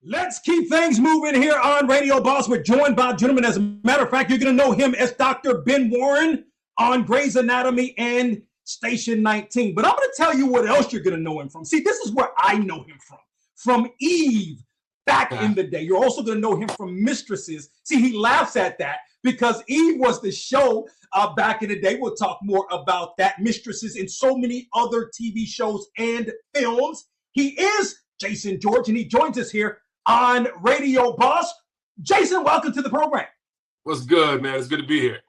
Let's keep things moving here on Radio Boss. We're joined by a gentleman. As a matter of fact, you're going to know him as Dr. Ben Warren on Grey's Anatomy and Station 19. But I'm going to tell you what else you're going to know him from. See, this is where I know him from Eve back in the day. You're also going to know him from Mistresses. See, he laughs at that because Eve was the show back in the day. We'll talk more about that. Mistresses and so many other TV shows and films. He is Jason George, and he joins us here on Radio Boss. Jason, welcome to the program. What's good, man? It's good to be here.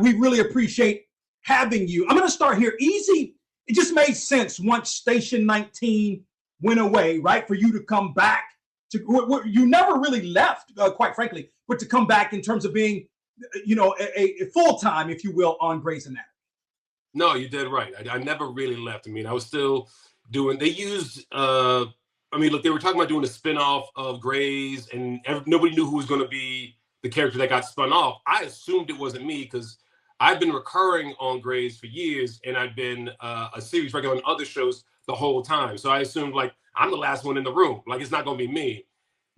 We really appreciate having you. I'm going to start here. Easy. It just made sense once Station 19 went away, right? For you to come back to, you never really left, quite frankly, but to come back in terms of being, a full-time, if you will, on Grey's Anatomy. No, you did right. I never really left. I mean, I was still doing, they used, look, they were talking about doing a spinoff of Grey's, and nobody knew who was going to be the character that got spun off. I assumed it wasn't me because I've been recurring on Grey's for years, and I've been a series regular on other shows the whole time. So I assumed, like, I'm the last one in the room. Like, it's not going to be me.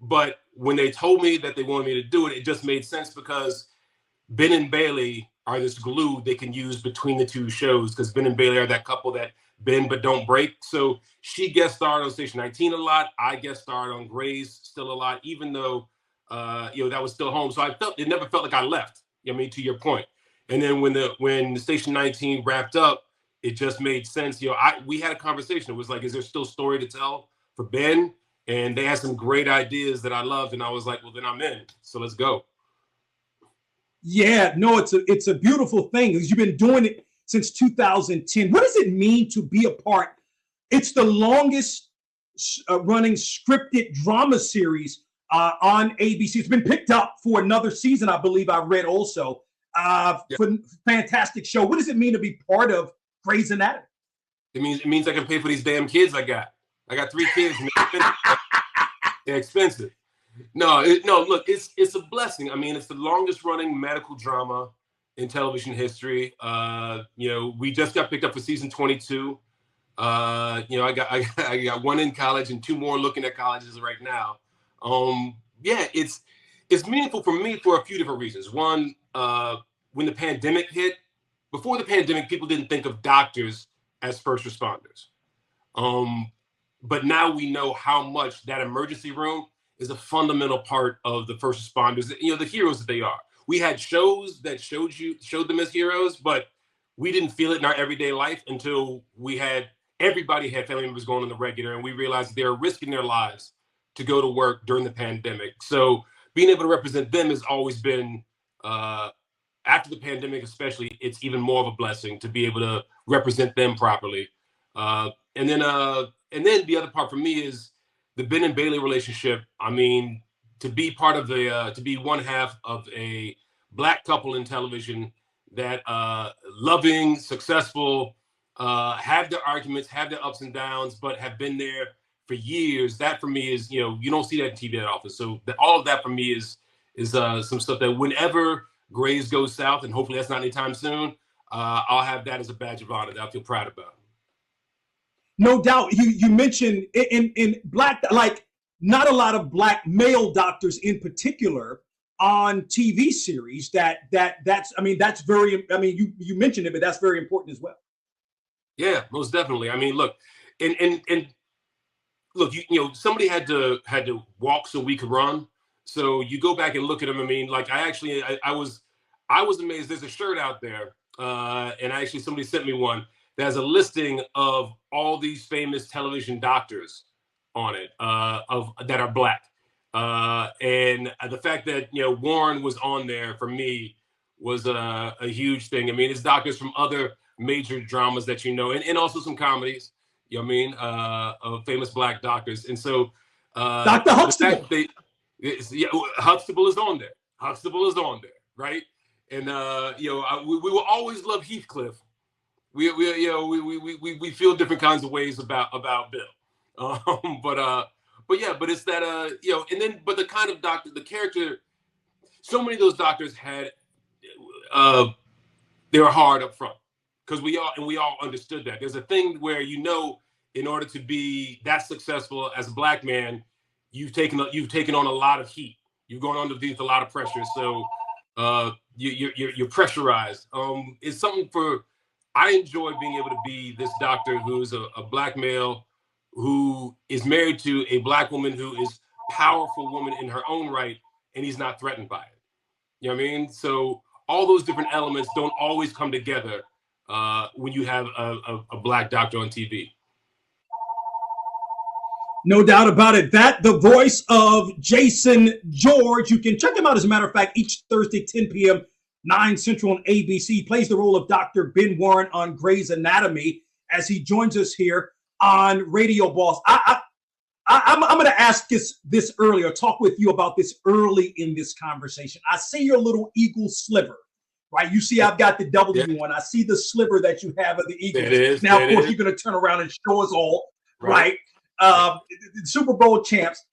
But when they told me that they wanted me to do it, it just made sense because Ben and Bailey are this glue they can use between the two shows, because Ben and Bailey are that couple that bend but don't break. So she guest starred on Station 19 a lot. I guest starred on Grey's still a lot, even though that was still home. So it never felt like I left. To your point. And then when Station 19 wrapped up, it just made sense. We had a conversation. It was like, is there still story to tell for Ben? And they had some great ideas that I loved, and I was like, well, then I'm in. So let's go. Yeah, no, it's a beautiful thing because you've been doing it since 2010. What does it mean to be a part? It's the longest running scripted drama series on ABC. It's been picked up for another season, I believe I read also. For fantastic show. What does it mean to be part of Grey's Anatomy? It means I can pay for these damn kids I got. I got 3 kids. And they're expensive. No, look, it's a blessing. I mean, it's the longest running medical drama in television history. We just got picked up for season 22. I got 1 in college and 2 more looking at colleges right now. It's meaningful for me for a few different reasons. One, when the pandemic hit, before the pandemic, people didn't think of doctors as first responders. But now we know how much that emergency room is a fundamental part of the first responders, the heroes that they are. We had shows that showed them as heroes, but we didn't feel it in our everyday life until everybody had family members going on the regular, and we realized that they were risking their lives to go to work during the pandemic. So being able to represent them has always been, after the pandemic especially, it's even more of a blessing to be able to represent them properly. And then the other part for me is the Ben and Bailey relationship. I mean, to be part of to be one half of a Black couple in television that loving, successful, have their arguments, have their ups and downs, but have been there for years. That for me is, you don't see that in TV that often. So all of that for me is some stuff that whenever Grey's goes south, and hopefully that's not anytime soon, I'll have that as a badge of honor that I feel proud about. No doubt. You mentioned in Black, like not a lot of Black male doctors in particular on TV series. That's very. I mean, you mentioned it, but that's very important as well. Yeah, most definitely. I mean, look, and look, somebody had to walk so we could run. So you go back and look at them. I mean, like I was amazed. There's a shirt out there, and somebody sent me one. There's a listing of all these famous television doctors on it that are Black. And the fact that, Warren was on there for me was a huge thing. I mean, it's doctors from other major dramas that and also some comedies, of famous Black doctors. And so Dr. Huxtable. Huxtable is on there. Huxtable is on there, right? And we will always love Heathcliff. We feel different kinds of ways about Bill, but it's that but the kind of doctor, the character, so many of those doctors had they were hard up front because we all understood that. There's a thing where in order to be that successful as a black man, you've taken on a lot of heat. You've gone underneath a lot of pressure. So you're pressurized. It's something I enjoy being able to be this doctor who's a black male who is married to a black woman who is powerful woman in her own right, and he's not threatened by it. You know what I mean? So all those different elements don't always come together when you have a black doctor on TV. No doubt about it. The voice of Jason George. You can check him out, as a matter of fact, each Thursday, 10 p.m., 9 Central on ABC. He plays the role of Dr. Ben Warren on Grey's Anatomy as he joins us here on Radio Boss. I'm going to ask this earlier, talk with you about this early in this conversation. I see your little eagle sliver, right? You see I've got the W on. I see the sliver that you have of the Eagles. Now, of course, you're going to turn around and show us all, right? Super Bowl champs.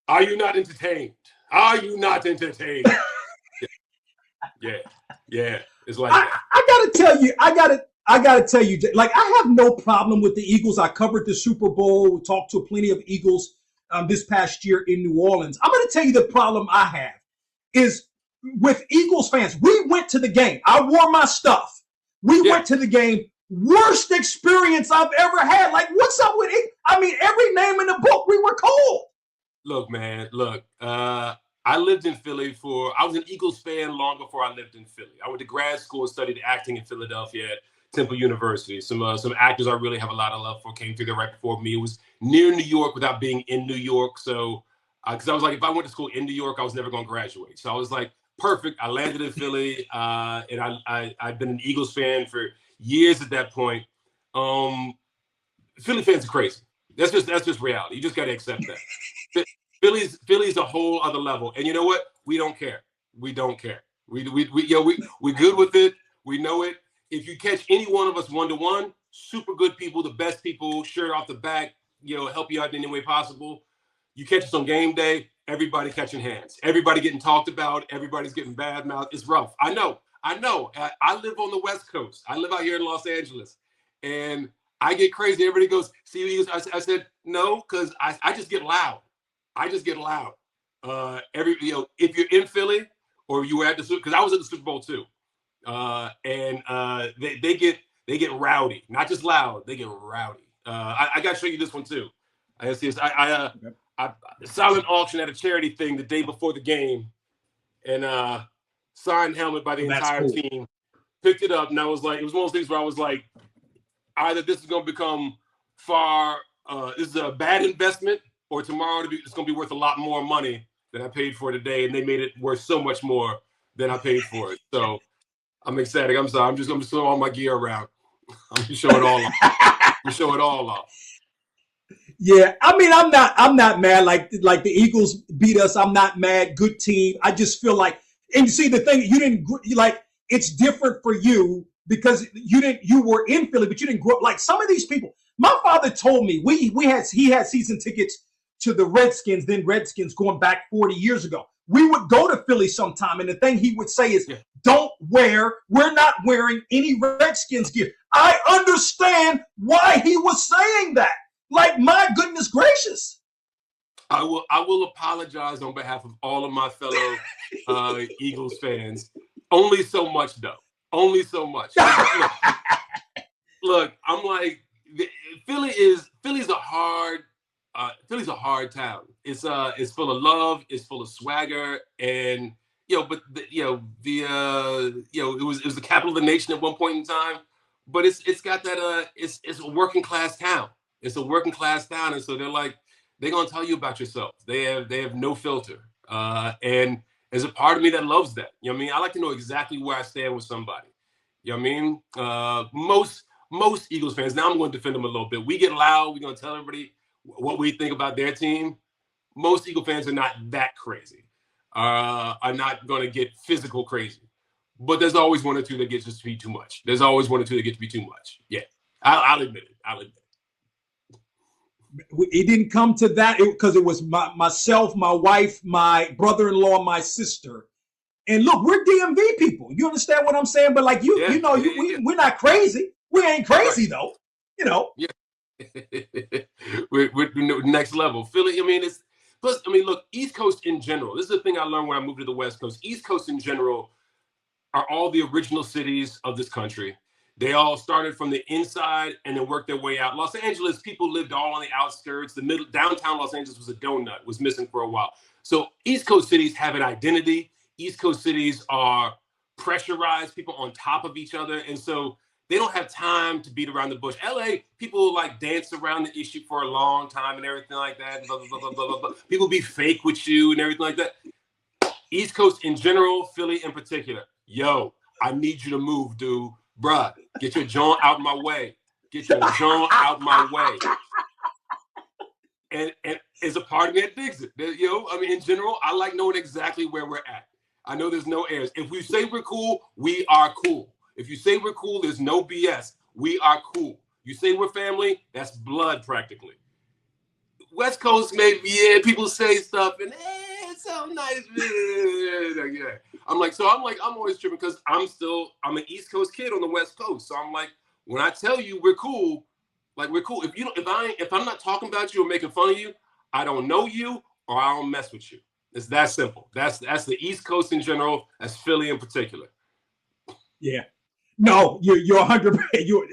Are you not entertained? Are you not entertained? Yeah. It's like I gotta tell you, like, I have no problem with the Eagles. I covered the Super Bowl, talked to plenty of Eagles this past year in New Orleans. I'm gonna tell you the problem I have is with Eagles fans. We went to the game. I wore my stuff. We went to the game. Worst experience I've ever had. Like, what's up with it? I mean, every name in the book, we were cold. Look, man, I lived in Philly I was an Eagles fan long before I lived in Philly. I went to grad school and studied acting in Philadelphia at Temple University. Some actors I really have a lot of love for came through there right before me. It was near New York without being in New York. So, because I was like, if I went to school in New York, I was never going to graduate. So I was like, perfect. I landed in Philly, and I'd been an Eagles fan for years at that point. Philly fans are crazy. That's just reality. You just got to accept that. Philly's a whole other level, and you know what? We don't care. We don't care. We're good with it. We know it. If you catch any one of us 1-to-1, super good people, the best people, shirt off the back, help you out in any way possible. You catch us on game day, everybody catching hands, everybody getting talked about, everybody's getting bad mouth. It's rough. I know. I live on the West Coast. I live out here in Los Angeles, and I get crazy. Everybody goes, see, I said no, because I just get loud. I just get loud. If you're in Philly or you were at the Super, because I was at the Super Bowl too, and they get rowdy, not just loud. They get rowdy. I got to show you this one too. I see this. I silent auction at a charity thing the day before the game, and signed helmet by the entire team. Picked it up, and I was like, it was one of those things where I was like, either this is going to become this is a bad investment, or tomorrow it's going to be worth a lot more money than I paid for today, and they made it worth so much more than I paid for it. So I'm ecstatic. I'm sorry. I'm just going to throw all my gear around. I'm going to show it all off. Show it all off. Yeah, I mean, I'm not mad. Like the Eagles beat us. I'm not mad. Good team. I just feel like, and you see the thing, it's different for you because you were in Philly, but you didn't grow up like some of these people. My father told me he had season tickets to the Redskins, then Redskins going back 40 years ago. We would go to Philly sometime, and the thing he would say is, we're not wearing any Redskins gear. I understand why he was saying that. Like, my goodness gracious. I will apologize on behalf of all of my fellow Eagles fans. Only so much, though. Only so much. Look, I'm like, Philly's a hard town. It's full of love. It's full of swagger, and it was the capital of the nation at one point in time. But it's got that it's a working class town. It's a working class town, and so they're gonna tell you about yourself. They have no filter, and there's a part of me that loves that. You know what I mean? I like to know exactly where I stand with somebody. You know what I mean? Most Eagles fans. Now I'm going to defend them a little bit. We get loud. We're gonna tell everybody what we think about their team. Most Eagle fans are not that crazy. Are not going to get physical crazy. But there's always one or two that gets just to be too much. There's always one or two that get to be too much. Yeah, I'll admit it. It didn't come to that because it was myself, my wife, my brother-in-law, my sister. And look, we're DMV people. You understand what I'm saying? But like we're not crazy. We ain't crazy though. Yeah. we're next level. Philly, I mean, it's plus. I mean, look, East Coast in general. This is the thing I learned when I moved to the West Coast. East Coast in general are all the original cities of this country. They all started from the inside and then worked their way out. Los Angeles, people lived all on the outskirts. The middle downtown Los Angeles was a donut, was missing for a while. So East Coast cities have an identity. East Coast cities are pressurized, people on top of each other. And so they don't have time to beat around the bush. LA, people like dance around the issue for a long time and everything like that. Blah, blah, blah, blah, blah, blah. People be fake with you and everything like that. East Coast in general, Philly in particular. Yo, I need you to move, dude. Bruh, get your joint out my way. Get your joint out my way. And there's a part of me that digs it. I mean, in general, I like knowing exactly where we're at. I know there's no airs. If we say we're cool, we are cool. If you say we're cool, there's no BS. We are cool. You say we're family, that's blood practically. West Coast, maybe, yeah, people say stuff and it's so nice. Yeah. I'm always tripping because I'm an East Coast kid on the West Coast. So I'm like, when I tell you we're cool, like we're cool. If I'm not talking about you or making fun of you, I don't know you or I don't mess with you. It's that simple. That's the East Coast in general. That's Philly in particular. Yeah. No, you're 100%. You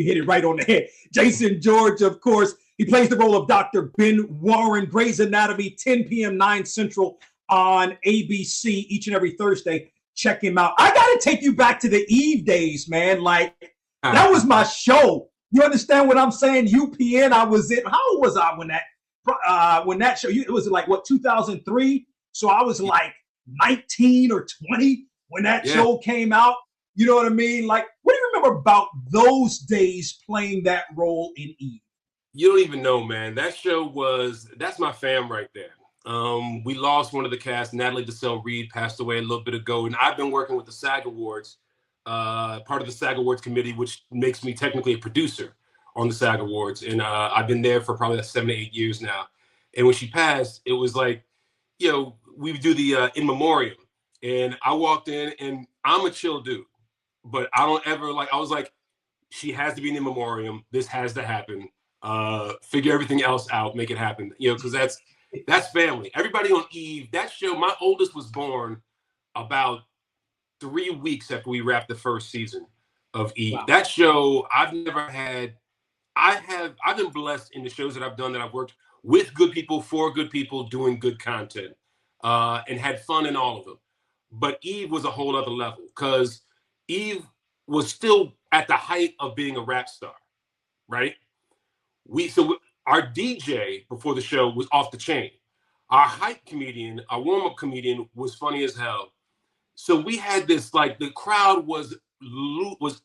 hit it right on the head. Jason George, of course, he plays the role of Dr. Ben Warren, Grey's Anatomy, 10 p.m., 9 Central on ABC each and every Thursday. Check him out. I got to take you back to the Eve days, man. Like, that was my show. You understand what I'm saying? UPN, I was in. How old was I when that show? It was like, what, 2003? So I was like 19 or 20 when that show came out. You know what I mean? Like, what do you remember about those days playing that role in Eve? You don't even know, man. That show that's my fam right there. We lost one of the cast. Natalie DeSalle-Reed passed away a little bit ago. And I've been working with the SAG Awards, part of the SAG Awards committee, which makes me technically a producer on the SAG Awards. And I've been there for probably 7 to 8 years now. And when she passed, it was like, we would do the in memoriam. And I walked in and I'm a chill dude, but I don't ever I was like, she has to be in the memoriam. This has to happen. Figure everything else out, make it happen. Because that's family. Everybody on Eve, that show, my oldest was born about 3 weeks after we wrapped the first season of Eve. Wow. That show, I've been blessed in the shows that I've done, that I've worked with good people, for good people, doing good content, and had fun in all of them. But Eve was a whole other level because Eve was still at the height of being a rap star, right? Our DJ before the show was off the chain. Our hype comedian, our warm-up comedian was funny as hell. So we had this, the crowd was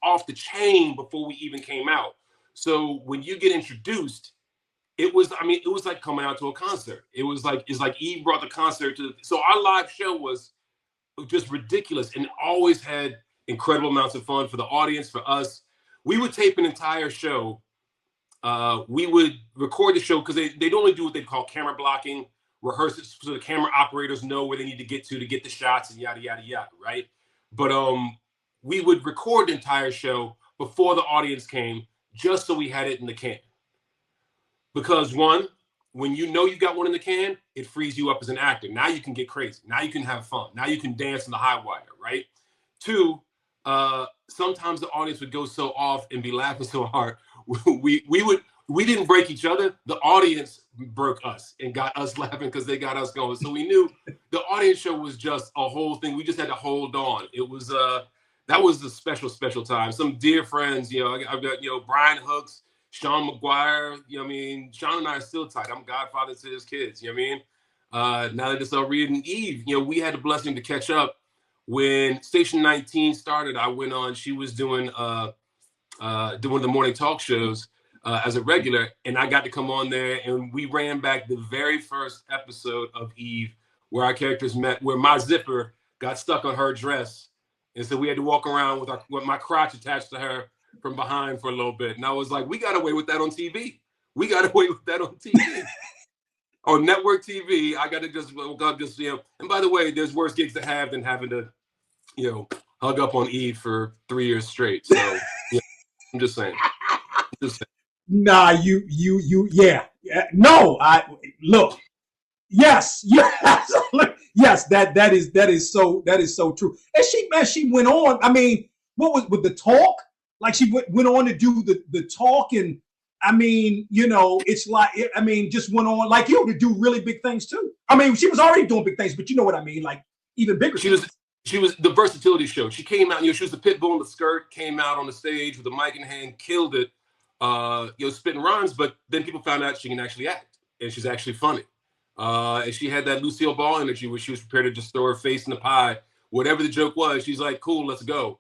off the chain before we even came out. So when you get introduced, it was like coming out to a concert. It's like Eve brought the concert so our live show was just ridiculous and always had incredible amounts of fun for the audience, for us. We would tape an entire show. We would record the show because they'd only do what they call camera blocking, rehearse it so the camera operators know where they need to get the shots and yada, yada, yada, right? But we would record the entire show before the audience came just so we had it in the can. Because one, when you know you got one in the can, it frees you up as an actor. Now you can get crazy. Now you can have fun. Now you can dance in the high wire, right? Two, sometimes the audience would go so off and be laughing so hard. We didn't break each other. The audience broke us and got us laughing because they got us going. So we knew the audience show was just a whole thing. We just had to hold on. It was that was a special time. Some dear friends, I've got Brian Hooks, Sean McGuire. Sean and I are still tight. I'm godfather to his kids. Now that it's Reed and Eve, we had the blessing to catch up when Station 19 started. I went on. She was doing the morning talk shows as a regular, and I got to come on there, and we ran back the very first episode of Eve where our characters met, where my zipper got stuck on her dress, and so we had to walk around with my crotch attached to her from behind for a little bit. And I was like, we got away with that on TV. We got away with that on TV. On network TV, I got to just and by the way, there's worse gigs to have than having to, hug up on Eve for 3 years straight. So I'm just saying. Nah, yeah. No, I look. Yes, yes, yes. That is so true. And she went on. I mean, what was with the talk? Like she went on to do the talk, and I mean, it's like I mean, just went on like you to do really big things too. I mean, she was already doing big things, but you know what I mean, like even bigger. She was the versatility show. She came out, she was the pit bull in the skirt, came out on the stage with a mic in hand, killed it, spitting rhymes. But then people found out she can actually act, and she's actually funny. And she had that Lucille Ball energy where she was prepared to just throw her face in the pie. Whatever the joke was, she's like, cool, let's go.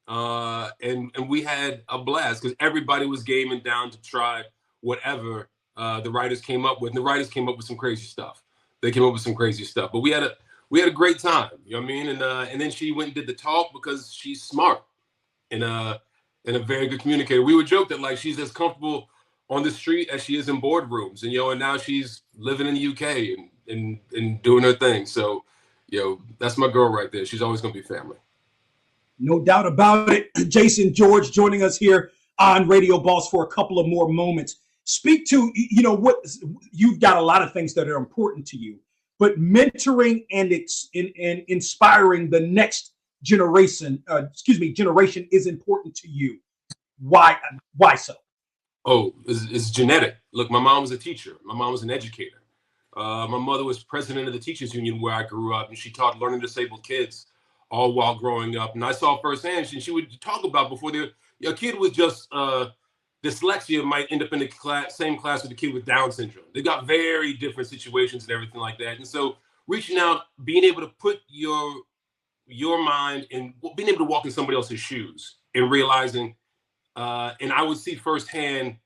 And we had a blast because everybody was game and down to try whatever the writers came up with. And the writers came up with some crazy stuff. They came up with some crazy stuff. But we had a great time. You know what I mean? And then she went and did the talk because she's smart and a very good communicator. We would joke that like she's as comfortable on the street as she is in boardrooms, and now she's living in the UK and doing her thing. So, that's my girl right there. She's always gonna be family. No doubt about it. Jason George joining us here on Radio Boss for a couple of more moments. Speak to what you've got a lot of things that are important to you, but mentoring and inspiring the next generation is important to you. Why so? Oh, it's genetic. Look, my mom was a teacher. My mom was an educator. My mother was president of the teachers union where I grew up, and she taught learning disabled kids all while growing up. And I saw firsthand, and she would talk about before a kid with just dyslexia might end up in the same class with a kid with Down syndrome. They got very different situations and everything like that. And so reaching out, being able to put your mind and being able to walk in somebody else's shoes and realizing, and I would see firsthand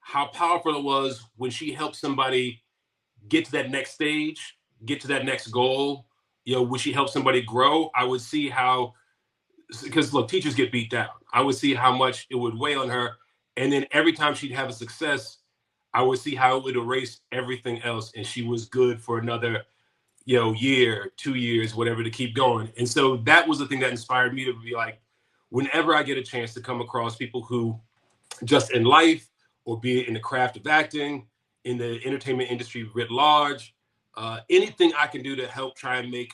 how powerful it was when she helped somebody get to that next stage, get to that next goal. When she helped somebody grow, I would see how, because look, teachers get beat down. I would see how much it would weigh on her. And then every time she'd have a success, I would see how it would erase everything else. And she was good for another, year, 2 years, whatever, to keep going. And so that was the thing that inspired me to be like, whenever I get a chance to come across people who just in life, or be it in the craft of acting, in the entertainment industry writ large, anything I can do to help try and make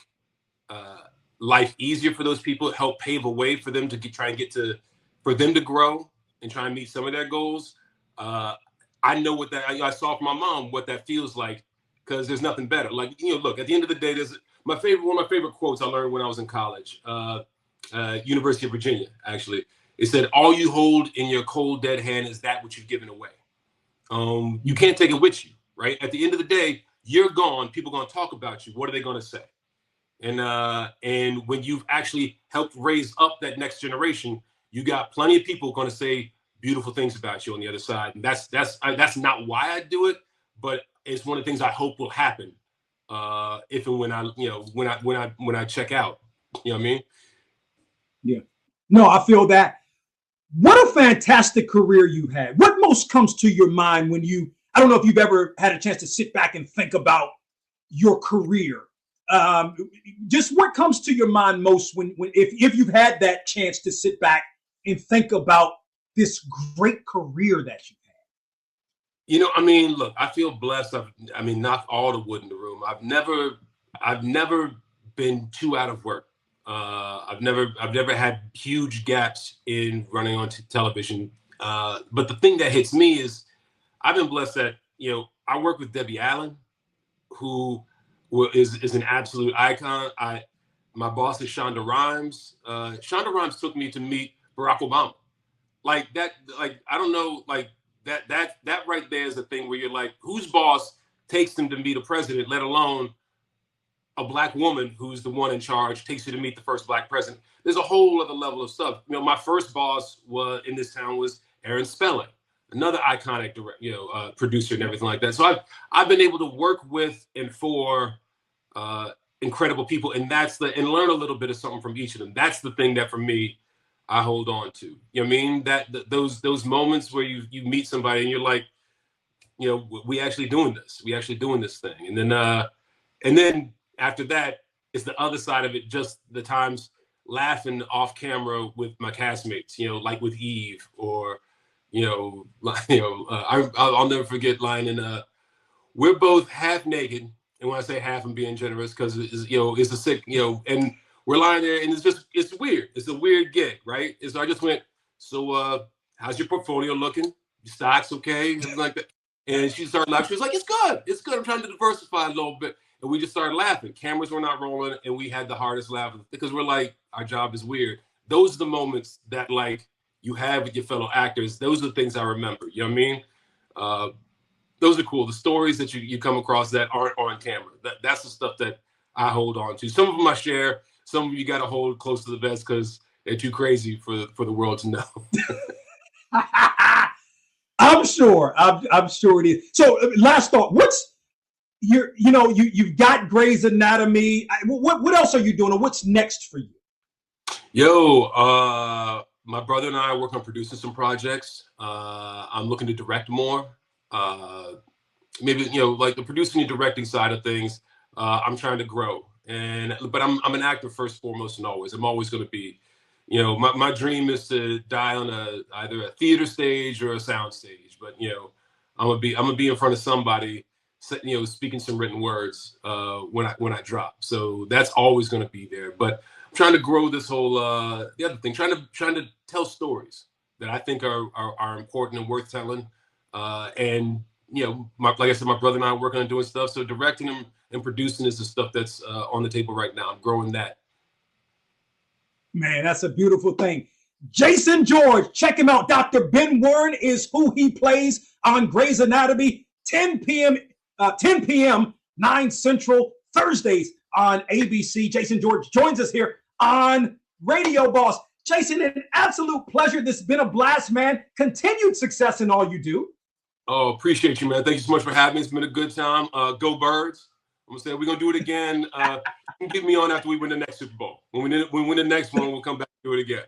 life easier for those people, help pave a way for them to for them to grow and try and meet some of their goals. I know what I saw from my mom, what that feels like, because there's nothing better. Like, look, at the end of the day, one of my favorite quotes I learned when I was in college, University of Virginia, actually. It said, all you hold in your cold, dead hand is that which you've given away. You can't take it with you, right? At the end of the day, you're gone. People are going to talk about you. What are they going to say? And when you've actually helped raise up that next generation, you got plenty of people going to say beautiful things about you on the other side. And that's not why I do it, but it's one of the things I hope will happen if and when I check out. You know what I mean? Yeah. No, I feel that. What a fantastic career you had. What most comes to your mind when I don't know if you've ever had a chance to sit back and think about your career. Just what comes to your mind most if you've had that chance to sit back and think about this great career that you had? Look, I feel blessed. Knock all the wood in the room. I've never been too out of work. I've never had huge gaps in running on television. But the thing that hits me is I've been blessed that, I work with Debbie Allen, who is an absolute icon. My boss is Shonda Rhimes. Shonda Rhimes took me to meet Barack Obama. Like that, I don't know, like that right there is the thing where you're like, whose boss takes them to meet a president, let alone a Black woman who's the one in charge, takes you to meet the first Black president. There's a whole other level of stuff. My first boss in this town was Aaron Spelling, another iconic producer and everything like that. So I've been able to work with and for incredible people, and and learn a little bit of something from each of them. That's the thing that for me I hold on to. You know what I mean? Those moments where you meet somebody and you're like, we actually doing this. We actually doing this thing. And then after that, it's the other side of it, just the times laughing off camera with my castmates, like with Eve or, I'll never forget lying in we're both half naked, and when I say half, I'm being generous because it's a sick, and we're lying there, and it's weird. It's a weird gig, right? And so I just went, so how's your portfolio looking? Your stocks okay? And like that. And she started laughing. She was like, it's good. It's good. I'm trying to diversify a little bit. And we just started laughing. Cameras were not rolling, and we had the hardest laugh because we're like, our job is weird. Those are the moments that like you have with your fellow actors. Those are the things I remember. You know what I mean? Those are cool. The stories that you come across that aren't on camera. That's the stuff that I hold on to. Some of them I share. Some of you got to hold close to the vest because they're too crazy for the world to know. I'm sure. I'm sure it is. So last thought. What's you've got Grey's Anatomy. What else are you doing, or what's next for you? My brother and I work on producing some projects. I'm looking to direct more. Maybe like the producing and directing side of things. I'm trying to grow, but I'm an actor first, foremost, and always. I'm always going to be. My dream is to die on either a theater stage or a sound stage. But I'm gonna be in front of somebody, speaking some written words when I drop. So that's always gonna be there. But I'm trying to grow this whole the other thing, trying to tell stories that I think are important and worth telling. And like I said, my brother and I are working on doing stuff. So directing them and producing is the stuff that's on the table right now. I'm growing that. Man, that's a beautiful thing. Jason George, check him out. Dr. Ben Warren is who he plays on Grey's Anatomy, 10 p.m., 9 Central, Thursdays on ABC. Jason George joins us here on Radio Boss. Jason, an absolute pleasure. This has been a blast, man. Continued success in all you do. Oh, appreciate you, man. Thank you so much for having me. It's been a good time. Go Birds. I'm gonna say we're gonna do it again. You can get me on after we win the next Super Bowl. When we win the next one, we'll come back and do it again.